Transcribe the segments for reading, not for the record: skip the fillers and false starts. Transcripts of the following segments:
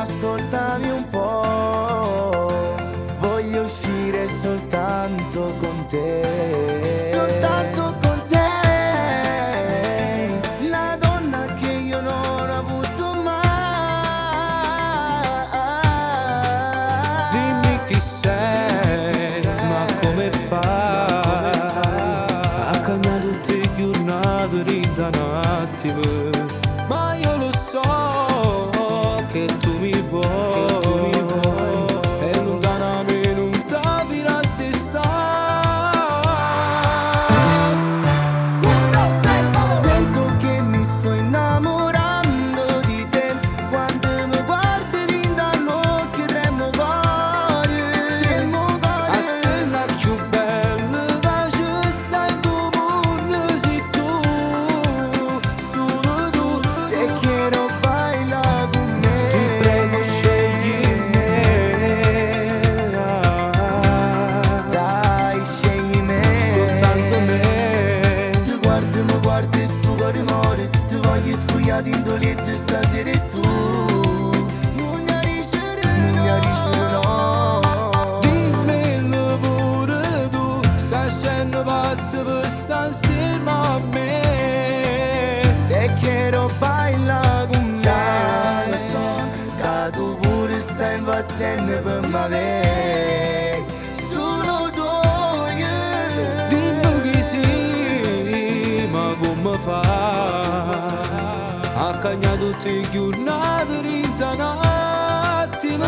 ascoltami un po', voglio uscire soltanto con te. Soltanto con te. Sei la donna che io non ho avuto mai. Dimmi chi sei, ma come fai a cambiare tutti i giornati da un attimo? Ma io lo so che tu mi vuoi, e lontanamente non t'avira se Sento che mi sto innamorando di te, quando mi guardi dall'occhio tremo cuore. a stella più bella da ci stai in tuo mondo sei tu, solo tu. Te quiero bailar con me. Ti prego scegli me, Dai, scegli me. soltanto me. Tu guardi, mi guardi, sto cuore muore. Ti voglio spugliare in dolette stasera e tu non ne riesci no. Dimmelo pure tu, stai scendo pazzo per stare insieme a me. Te quiero bailar con me. Già lo so che tu pure stai impazzendo per me. Solo tu, yeah. Dimmi chi sei, ma come fa a cagnare tutti i giornati da un attimo?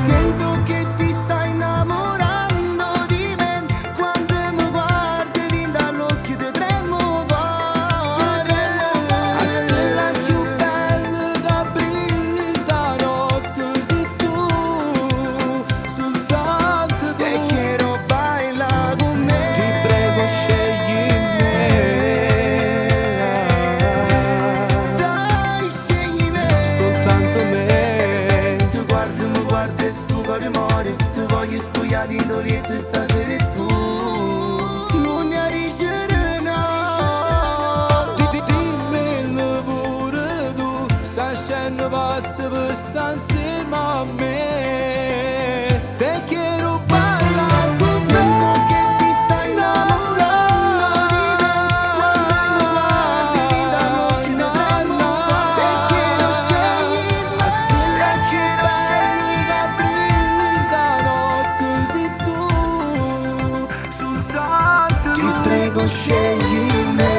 Sento che ti stai innamorando di me, quando mi guardi dall'occhio ti tremo cuore. La stella più bella che brilli da notte sei tu, soltanto tu. Te quiero bailar con me. Ti prego scegli me, Dai, scegli me. soltanto me. Tu guardi, mi guardi, sto cuore muore. Ti voglio spugliare in dolette stasera e tu non ne riesci no. Dimmelo pure tu, stai scendo pazzo per stare insieme a me. Te quiero bailar con me. Sento che ti stai innamorando di me, quando mi guardi dall'occhio ti tremo. Te quiero scegli La stella me. più bella che brilli da notte sei tu, soltanto tu. Ti prego scegli me.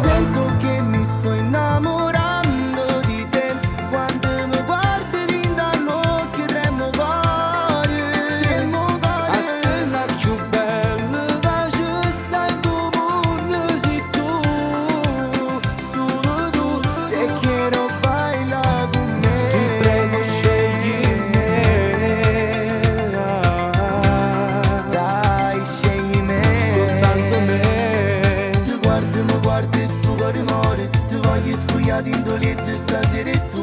Sento che mi sto innamorando di te, quando mi guardi dall'occhio tremo cuore. La stella più bella da ci stai in tuo mondo sei tu, solo tu. Te quiero bailar con me. Ti prego scegli me, Dai, scegli me. soltanto me. Tu guardi, mi guardi, sto cuore muore. Ti voglio spugliare in dolette stasera e tu